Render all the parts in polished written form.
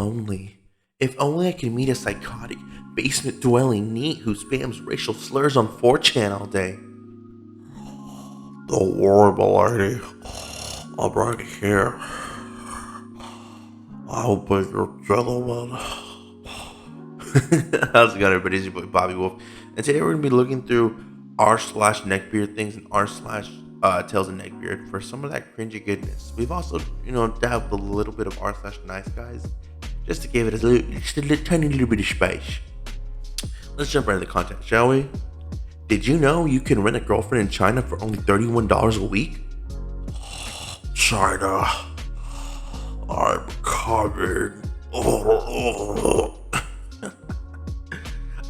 lonely. If only I could meet a psychotic, basement-dwelling NEET who spams racial slurs on 4chan all day. Don't worry, my lady. I'm right here. I'll be your gentleman. How's it going, everybody? It's your boy Bobby Wolf, and today we're gonna be looking through r/Neckbeard things and r/Talesofneckbeard for some of that cringy goodness. We've also, dabbed a little bit of r/nice guys, just to give it just a tiny little bit of spice. Let's jump right into the content, shall we? Did you know you can rent a girlfriend in China for only $31 a week? China, I'm coming.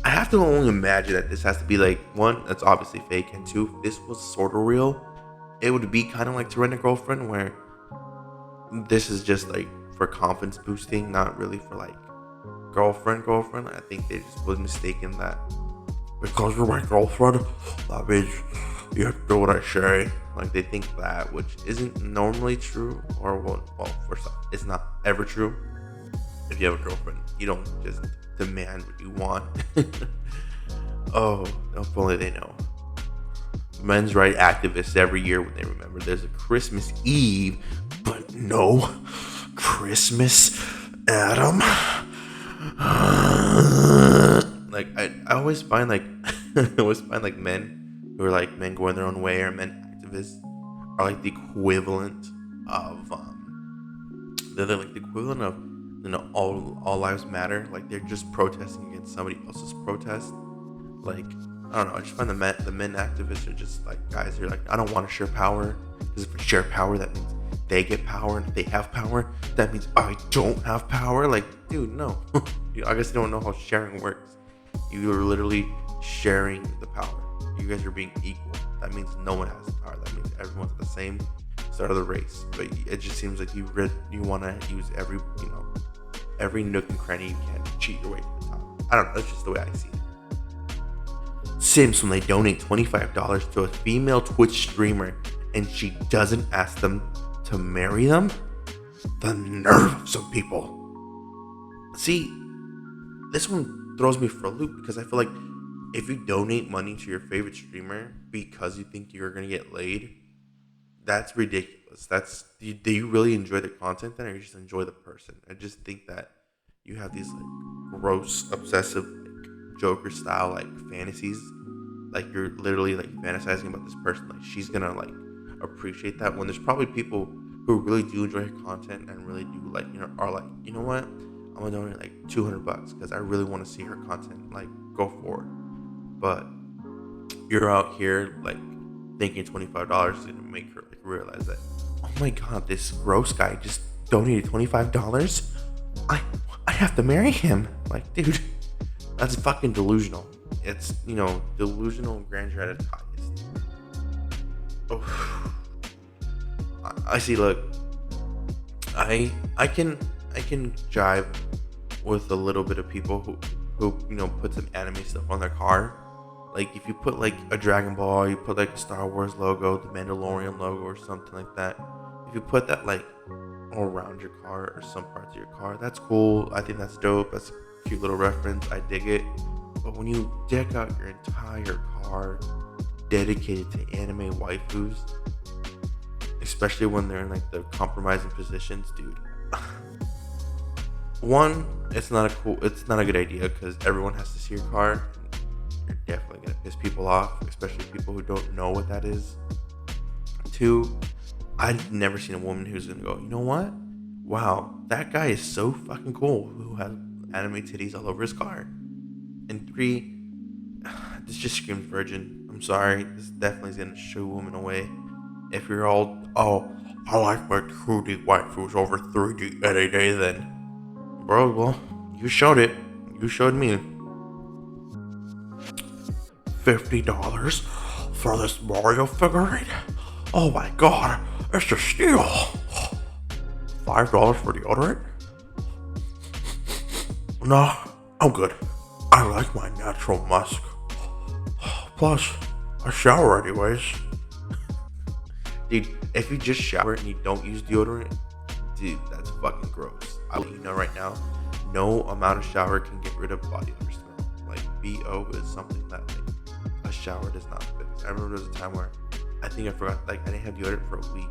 I have to only imagine that this has to be like, one, that's obviously fake, and two, if this was sort of real, it would be kind of like To Rent a Girlfriend, where this is just like for confidence boosting, not really for like girlfriend. I think they just was mistaken that because you're my girlfriend, that means you have to do what I say. Like, they think that, which isn't normally true, or well, first off, it's not ever true. If you have a girlfriend, you don't just demand what you want. Oh, if only they know. Men's rights activists every year, when they remember there's a Christmas Eve, but no Christmas Adam. Like, I always find like men who are like men going their own way, or men activists, are like the equivalent of they're like the equivalent of all lives matter. Like, they're just protesting against somebody else's protest. Like, I don't know, I just find the men activists are just like guys who are like, I don't want to share power, because if I share power, that means they get power, and if they have power, that means I don't have power. Like, dude, no. I guess you don't know how sharing works. You are literally sharing the power. You guys are being equal. That means no one has the power. That means everyone's at the same start of the race. But it just seems like you want to use every nook and cranny you can to cheat your way to the top. I don't know. That's just the way I see it. Simps, when they donate $25 to a female Twitch streamer and she doesn't ask them to marry them? The nerve of some people. See, this one throws me for a loop, because I feel like if you donate money to your favorite streamer because you think you're going to get laid, that's ridiculous. Do you really enjoy the content then, or you just enjoy the person? I just think that you have these like gross, obsessive, like, Joker style like fantasies. Like, you're literally like fantasizing about this person, like she's gonna like appreciate that, when there's probably people who really do enjoy her content and really do like, are like, you know what, I'm gonna donate like $200 because I really want to see her content, like, go forward. But you're out here like thinking $25 is gonna make her like realize that, oh my god, this gross guy just donated $25. I have to marry him. Like, dude, that's fucking delusional. It's, delusional grandeur at its highest. Oh. I see. Look, I can jive with a little bit of people who put some anime stuff on their car. Like, if you put like a Dragon Ball, you put like a Star Wars logo, the Mandalorian logo, or something like that. If you put that like all around your car or some parts of your car, that's cool. I think that's dope. That's a cute little reference. I dig it. But when you deck out your entire car dedicated to anime waifus, especially when they're in like the compromising positions, dude. One, it's not a good idea, because everyone has to see your car. You're definitely gonna piss people off, especially people who don't know what that is. Two, I've never seen a woman who's gonna go, you know what? Wow, that guy is so fucking cool, who has anime titties all over his car. And three, this just screams virgin. I'm sorry, this definitely is gonna shoo women away. If you're all, oh, I like my 2D waifus over 3D any day, then, bro, well, you showed it. You showed me. $50 for this Mario figurine? Oh my god, it's a steal. $5 for deodorant? Nah, I'm good. I like my natural musk. Plus, I shower anyways. Dude, if you just shower and you don't use deodorant, dude, that's fucking gross. I'll let you know right now, no amount of shower can get rid of body odor smell. Like BO is something that like a shower does not fix. I remember there was a time where I think I forgot, like I didn't have deodorant for a week,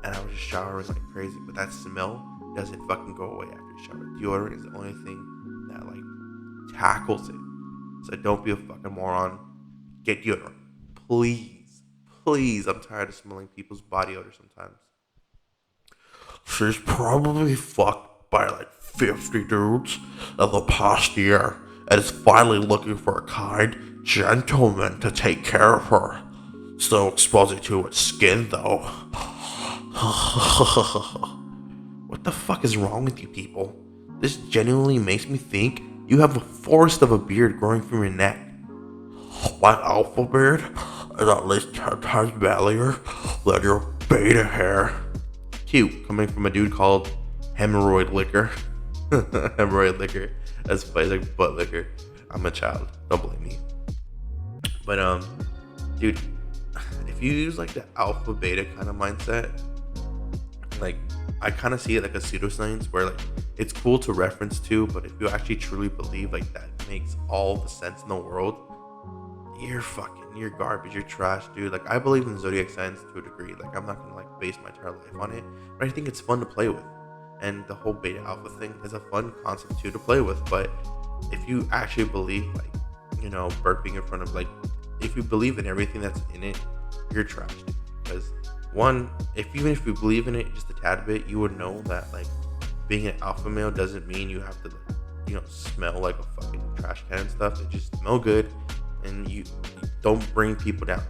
and I was just showering like crazy. But that smell doesn't fucking go away after you shower. Deodorant is the only thing that like tackles it. So don't be a fucking moron. Get deodorant, please, please. I'm tired of smelling people's body odor sometimes. She's probably fucked by like 50 dudes in the past year and is finally looking for a kind gentleman to take care of her. Still exposing to its skin though. What the fuck is wrong with you people? This genuinely makes me think you have a forest of a beard growing from your neck. My alpha beard is at least 10 times manlier than your beta hair. Cute, coming from a dude called Hemorrhoid Liquor. Hemorrhoid Liquor. That's funny, like butt liquor. I'm a child. Don't blame me. But dude, if you use like the alpha beta kind of mindset, like I kind of see it like a pseudoscience where like it's cool to reference to, but if you actually truly believe like that makes all the sense in the world, you're garbage, you're trash, dude. Like I believe in zodiac signs to a degree. Like I'm not gonna like base my entire life on it, but I think it's fun to play with. And the whole beta alpha thing is a fun concept too to play with. But if you actually believe like, you know, burping in front of like, if you believe in everything that's in it, you're trash, dude. Because one, even if you believe in it just a tad bit, you would know that like being an alpha male doesn't mean you have to like, you know, smell like a fucking trash can and stuff. It just smell good. And you don't bring people down.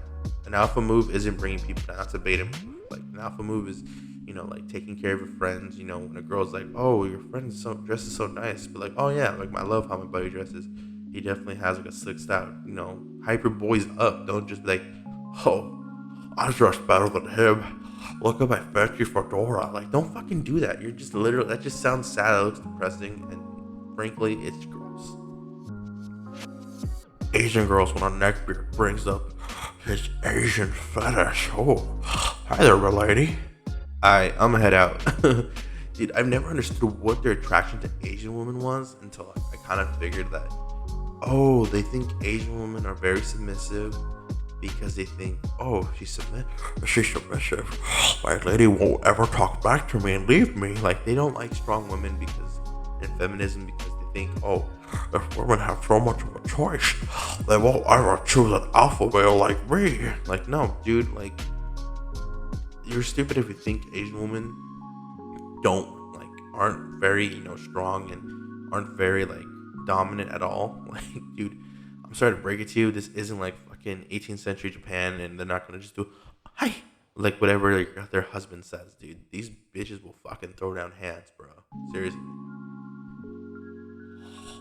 An alpha move isn't bringing people down. That's a beta move. Like an alpha move is, you know, like taking care of your friends. You know, when a girl's like, "Oh, your friend dresses so nice," but like, "Oh yeah, like I love how my buddy dresses. He definitely has like a slick style." You know, hype your boys up. Don't just be like, "Oh, I dress better than him. Look at my fancy fedora." Like, don't fucking do that. You're just literally, that just sounds sad. It looks depressing, and frankly, it's gross. Asian girls when a neckbeard brings up his Asian fetish. Oh, hi there, my lady. I'm gonna head out. Dude, I've never understood what their attraction to Asian women was until I kind of figured that, oh, they think Asian women are very submissive because they think, oh, she's submissive. My lady won't ever talk back to me and leave me. Like, they don't like strong women because, and feminism, because they think, oh, if women have so much of a choice, they won't ever choose an alpha male like me. Like, no, dude, like, you're stupid if you think Asian women aren't very, you know, strong and aren't very, like, dominant at all. Like, dude, I'm sorry to break it to you, this isn't like fucking 18th century Japan and they're not gonna just do, hi, like whatever like, their husband says, dude. These bitches will fucking throw down hands, bro. Seriously.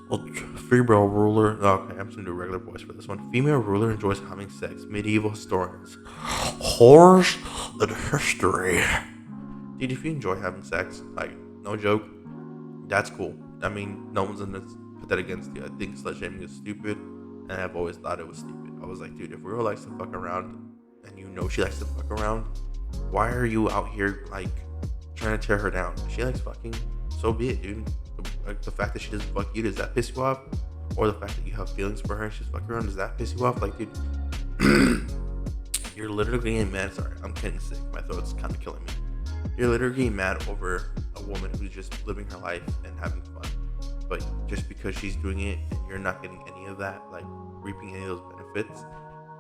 Well, female ruler. Okay, I'm just gonna do a regular voice for this one. Female ruler enjoys having sex. Medieval historians. Whores in history. Dude, if you enjoy having sex, like, no joke, that's cool. I mean, no one's gonna put that against you. I think slut shaming is stupid, and I've always thought it was stupid. I was like, dude, if a girl likes to fuck around, and you know she likes to fuck around, why are you out here, like, trying to tear her down? If she likes fucking, so be it, dude. Like, the fact that she doesn't fuck you, does that piss you off? Or the fact that you have feelings for her and she's fucking around, does that piss you off? Like, dude, you're literally getting mad. Sorry, I'm getting sick. My throat's kind of killing me. You're literally getting mad over a woman who's just living her life and having fun. But just because she's doing it and you're not getting any of that, like, reaping any of those benefits,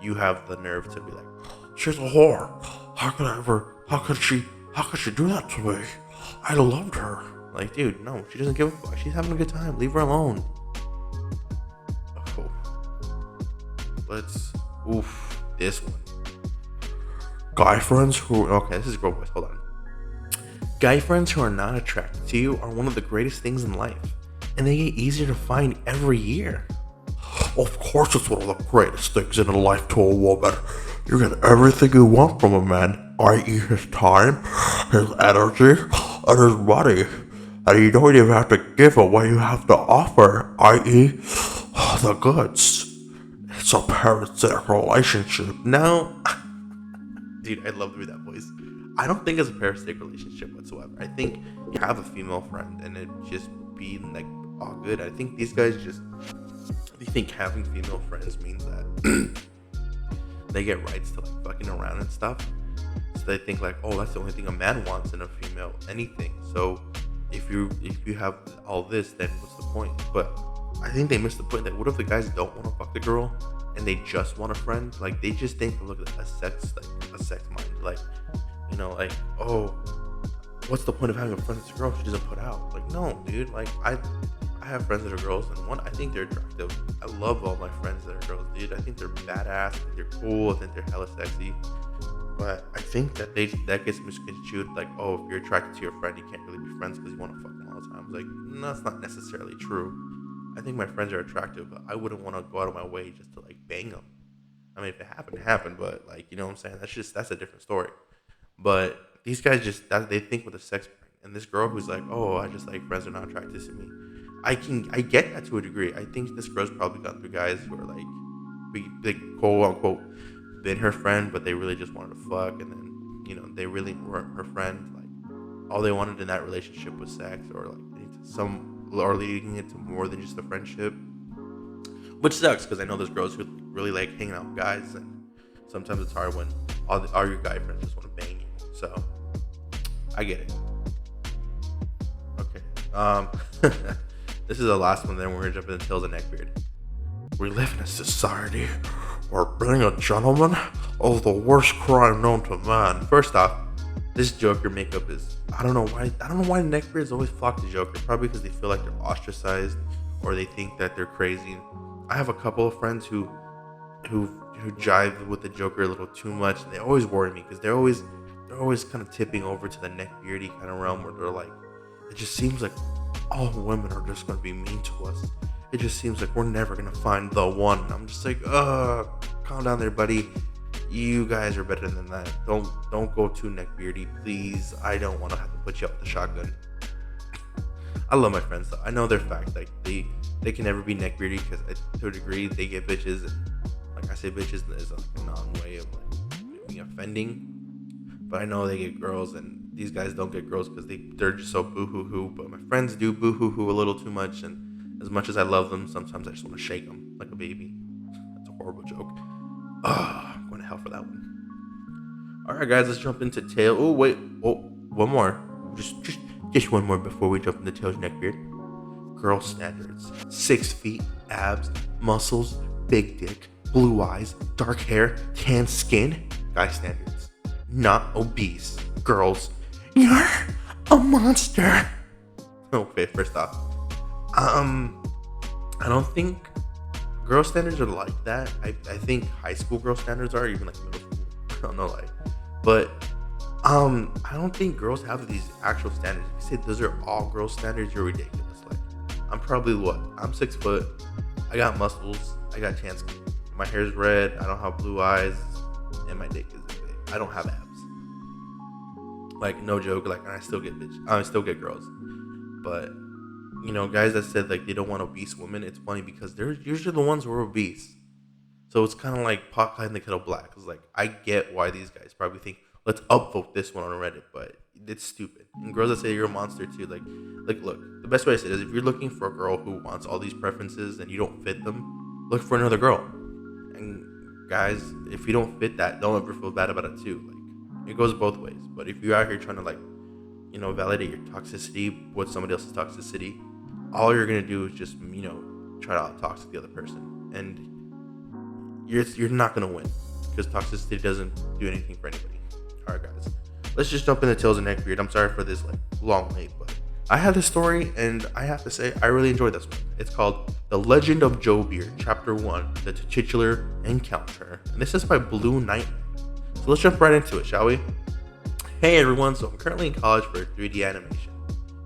you have the nerve to be like, she's a whore. How could she do that to me? I loved her. Like, dude, no, she doesn't give a fuck. She's having a good time. Leave her alone. Oh. This one. Guy friends who, okay, this is girl voice, hold on. Guy friends who are not attracted to you are one of the greatest things in life, and they get easier to find every year. Of course it's one of the greatest things in life to a woman. You get everything you want from a man, i.e. his time, his energy, and his money. And you don't even have to give him what you have to offer, i.e. the goods. It's a parasitic relationship. No. Dude, I'd love to be that voice. I don't think it's a parasitic relationship whatsoever. I think you have a female friend and it just be like all good. I think these guys just, they think having female friends means that they get rights to like fucking around and stuff. So they think like, oh, that's the only thing a man wants in a female, anything. So if you have all this, then what's the point? But I think they missed the point that what if the guys don't want to fuck the girl and they just want a friend? Like they just think look at a sex mind, like, you know, like, oh, what's the point of having a friend that's a girl she doesn't put out? Like, no, dude. Like I have friends that are girls, and one, I think they're attractive. I love all my friends that are girls, dude. I think they're badass. I think they're cool. I think they're hella sexy. But I think that that gets misconstrued. Like, oh, if you're attracted to your friend, you can't really be friends because you want to fuck them all the time. Like, no, that's not necessarily true. I think my friends are attractive, but I wouldn't want to go out of my way just to like bang them. I mean, if it happened, it happened. But like, you know what I'm saying? That's a different story. But these guys they think with a sex brain. And this girl who's like, oh, I just like friends are not attracted to me. I get that to a degree. I think this girl's probably gone through guys who are like quote unquote been her friend, but they really just wanted to fuck, and then, you know, they really weren't her friend. Like all they wanted in that relationship was sex, or like leading it to more than just a friendship. Which sucks because I know there's girls who really like hanging out with guys, and sometimes it's hard when all your guy friends just want to bang you. So I get it. Okay. This is the last one, then we're gonna jump into Tales of Neckbeard. We live in a society where being a gentleman is the worst crime known to man. First off, this Joker makeup is, I don't know why Neckbeards always flock to Joker. Probably because they feel like they're ostracized, or they think that they're crazy. I have a couple of friends who jive with the Joker a little too much, and they always worry me because they're always kind of tipping over to the Neckbeardy kind of realm where they're like, it just seems like all women are just gonna be mean to us. It just seems like we're never gonna find the one. And I'm just like, calm down there, buddy. You guys are better than that. Don't go too Neckbeardy, please. I don't want to have to put you up with the shotgun. I love my friends though. I know they're fact. Like they can never be Neckbeardy because to a degree they get bitches. And like I say, bitches is like a non-way of like being offending. But I know they get girls, and these guys don't get girls because they're just so boo-hoo-hoo. But my friends do boo-hoo-hoo a little too much, and as much as I love them, sometimes I just want to shake them like a baby. That's a horrible joke. I'm going to hell for that one. All right, guys, let's jump into Tail. Oh, wait. Oh, one more. Just one more before we jump into Tails Neckbeard. Girl standards. 6 feet, abs, muscles, big dick, blue eyes, dark hair, tan skin. Guy standards. Not obese. Girls, you're a monster. Okay, first off, I don't think girl standards are like that. I think high school girl standards are, even like middle school. I don't know, like, but I don't think girls have these actual standards. If you say those are all girl standards, you're ridiculous. Like, I'm probably I'm 6 foot. I got muscles. I got tan skin. My hair's red. I don't have blue eyes, and my dick isn't big. I don't have abs. Like, no joke. Like, and I still get girls. But, you know, guys that said like they don't want obese women, it's funny because they're usually the ones who are obese. So it's kind of like pot pie in the kettle black. It's like, I get why these guys probably think, let's upvote this one on Reddit, but it's stupid. And girls that say you're a monster too, like look, the best way to say it is, if you're looking for a girl who wants all these preferences and you don't fit them, look for another girl. And guys, if you don't fit that, don't ever feel bad about it too. Like, it goes both ways. But if you're out here trying to, like, you know, validate your toxicity with somebody else's toxicity, all you're gonna do is just, you know, try to out-toxic the other person, and you're not gonna win because toxicity doesn't do anything for anybody. All right, guys, let's just jump into Tales of Neckbeard. I'm sorry for this like long wait, but I had this story, and I have to say I really enjoyed this one. It's called The Legend of Joe Beard, Chapter 1, The Titular Encounter, and this is by Blue Knight. So let's jump right into it, shall we? Hey everyone, so I'm currently in college for 3D animation,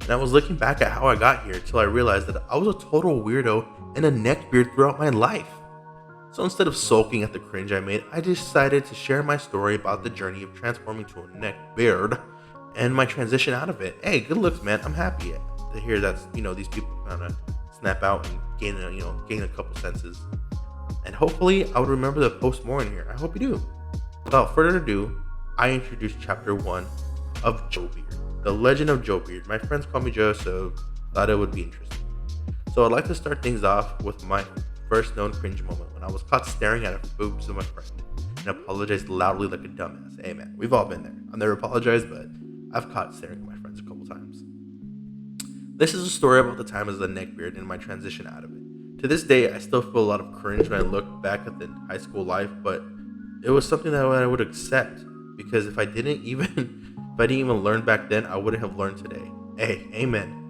and I was looking back at how I got here until I realized that I was a total weirdo and a neckbeard throughout my life. So instead of sulking at the cringe I made, I decided to share my story about the journey of transforming to a neckbeard and my transition out of it. Hey, good looks, man. I'm happy to hear that, you know, these people kind of snap out and gain a couple senses. And hopefully I would remember to post more in here. I hope you do. Without further ado, I introduced Chapter 1 of Joe Beard, The Legend of Joe Beard. My friends call me Joe, so thought it would be interesting. So I'd like to start things off with my first known cringe moment when I was caught staring at a boobs of my friend and apologized loudly like a dumbass. Hey man, we've all been there. I've never apologized, but I've caught staring at my friends a couple times. This is a story about the time as a neckbeard and my transition out of it. To this day, I still feel a lot of cringe when I look back at the high school life, but it was something that I would accept because if I didn't even learn back then, I wouldn't have learned today. Hey, amen.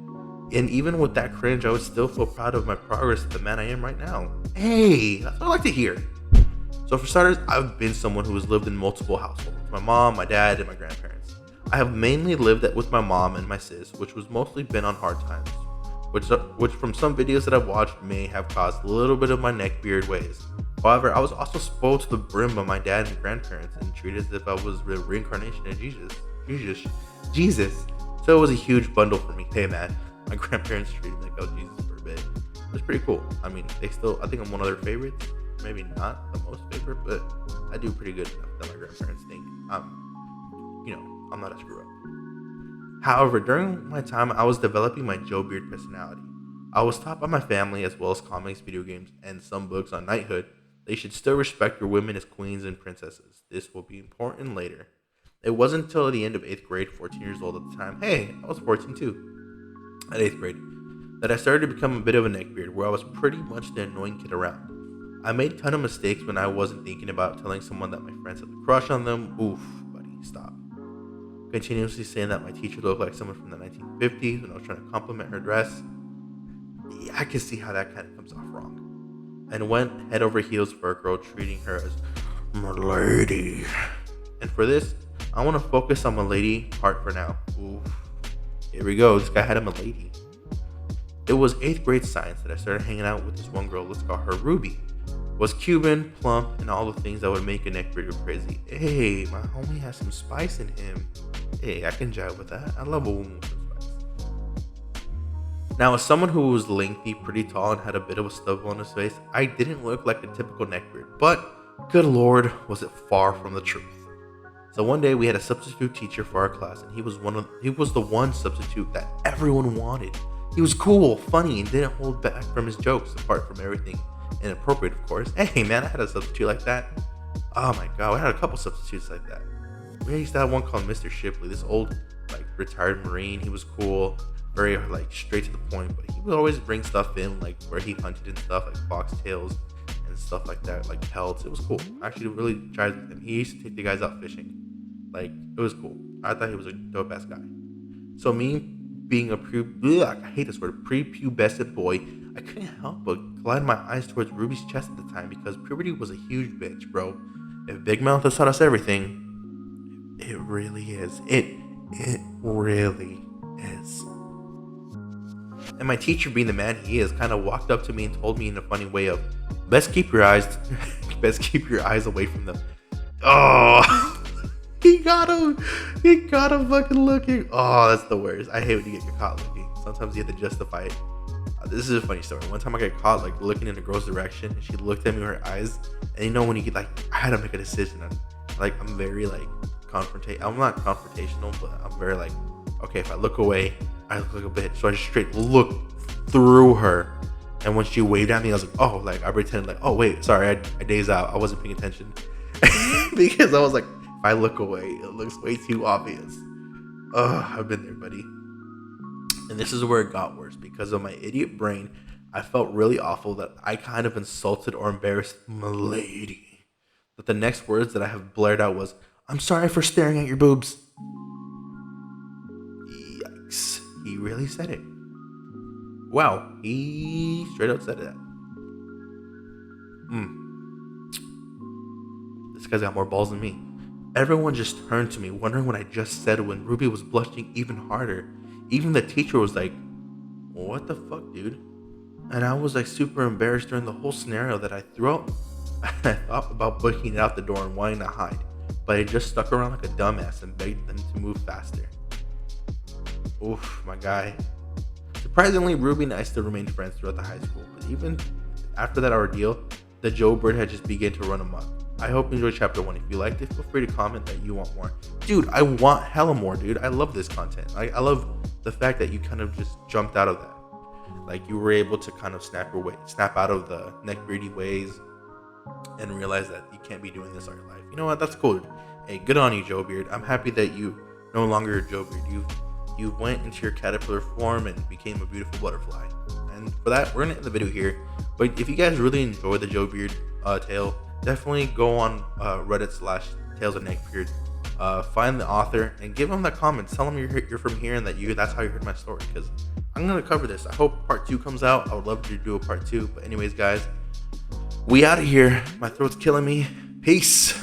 And even with that cringe, I would still feel proud of my progress to the man I am right now. Hey, that's what I like to hear. So for starters, I've been someone who has lived in multiple households. My mom, my dad, and my grandparents. I have mainly lived with my mom and my sis, which was mostly been on hard times. Which from some videos that I've watched may have caused a little bit of my neckbeard ways. However, I was also spoiled to the brim by my dad and grandparents and treated as if I was the reincarnation of Jesus. So it was a huge bundle for me. Hey man, my grandparents treated me like I was Jesus for a bit. It was pretty cool. I mean, I think I'm one of their favorites. Maybe not the most favorite, but I do pretty good enough that my grandparents think I'm not a screw up. However, during my time, I was developing my Joe Beard personality. I was taught by my family, as well as comics, video games, and some books on knighthood, they should still respect your women as queens and princesses. This will be important later. It wasn't until the end of 8th grade, 14 years old at the time, hey, I was 14 too, at 8th grade, that I started to become a bit of a neckbeard, where I was pretty much the annoying kid around. I made a ton of mistakes when I wasn't thinking about telling someone that my friends had a crush on them. Oof, buddy, stop. Continuously saying that my teacher looked like someone from the 1950s when I was trying to compliment her dress. Yeah, I can see how that kind of comes off wrong. And went head over heels for a girl, treating her as my lady. And for this, I want to focus on my lady part for now. Oof. Here we go. This guy had him a lady. It was 8th grade science that I started hanging out with this one girl. Let's call her Ruby. Was Cuban, plump, and all the things that would make a neckbeard go crazy. Hey, my homie has some spice in him. Hey, I can jive with that. I love a woman with some spice. Now, as someone who was lengthy, pretty tall, and had a bit of a stubble on his face, I didn't look like a typical neckbeard. But, good lord, was it far from the truth. So one day we had a substitute teacher for our class, and he was the one substitute that everyone wanted. He was cool, funny, and didn't hold back from his jokes, apart from everything inappropriate, of course. Hey man, I had a substitute like that. Oh my god, I had a couple substitutes like that. We used to have one called Mr. Shipley, this old retired Marine. He was cool, very straight to the point, but he would always bring stuff in where he hunted and stuff, like foxtails and stuff like that, like pelts. It was cool. I actually really tried with him. He used to take the guys out fishing. It was cool. I thought he was a dope ass guy. So me being a prepubescent boy, I couldn't help but glide my eyes towards Ruby's chest at the time because puberty was a huge bitch, bro. If Big Mouth has taught us everything, it really is. It really is. And my teacher, being the man he is, kind of walked up to me and told me in a funny way of, best keep your eyes away from them. Oh, he got him fucking looking. Oh, that's the worst. I hate when you get caught looking. Sometimes you have to justify it. This is a funny story. One time I got caught looking in a girl's direction, and she looked at me with her eyes. And when you get I had to make a decision. I'm very confrontational. I'm not confrontational, but I'm very okay, if I look away, I look like a bitch. So I just straight looked through her. And when she waved at me, I was like, oh, I pretended oh wait, sorry, I dazed out. I wasn't paying attention. Because I was if I look away, it looks way too obvious. I've been there, buddy. And this is where it got worse. Because of my idiot brain, I felt really awful that I kind of insulted or embarrassed my lady. But the next words that I have blared out was, I'm sorry for staring at your boobs. Yikes. He really said it. Wow. He straight up said that. This guy's got more balls than me. Everyone just turned to me, wondering what I just said when Ruby was blushing even harder. Even the teacher was like, what the fuck, dude? And I was super embarrassed during the whole scenario that I threw out. I thought about booking it out the door and wanting to hide, but I just stuck around like a dumbass and begged them to move faster. Oof, my guy. Surprisingly, Ruby and I still remained friends throughout the high school, but even after that ordeal, the Joe Bird had just begun to run amok. I hope you enjoyed chapter 1. If you liked it, feel free to comment that you want more. Dude, I want hella more, dude. I love this content. I love the fact that you kind of just jumped out of that. like you were able to kind of snap out of the neckbeardy ways and realize that you can't be doing this all your life. You know what? That's cool. Hey, good on you, Joe Beard. I'm happy that you no longer Joe Beard. You went into your caterpillar form and became a beautiful butterfly. And for that, we're gonna end the video here. But if you guys really enjoy the Joe Beard tale, definitely go on Reddit / Talesofneckbeard. Find the author and give them that comment. Tell them you're from here and that's how you heard my story. Because I'm gonna cover this. I hope part 2 comes out. I would love to do a part 2. But anyways, guys, we out of here. My throat's killing me. Peace.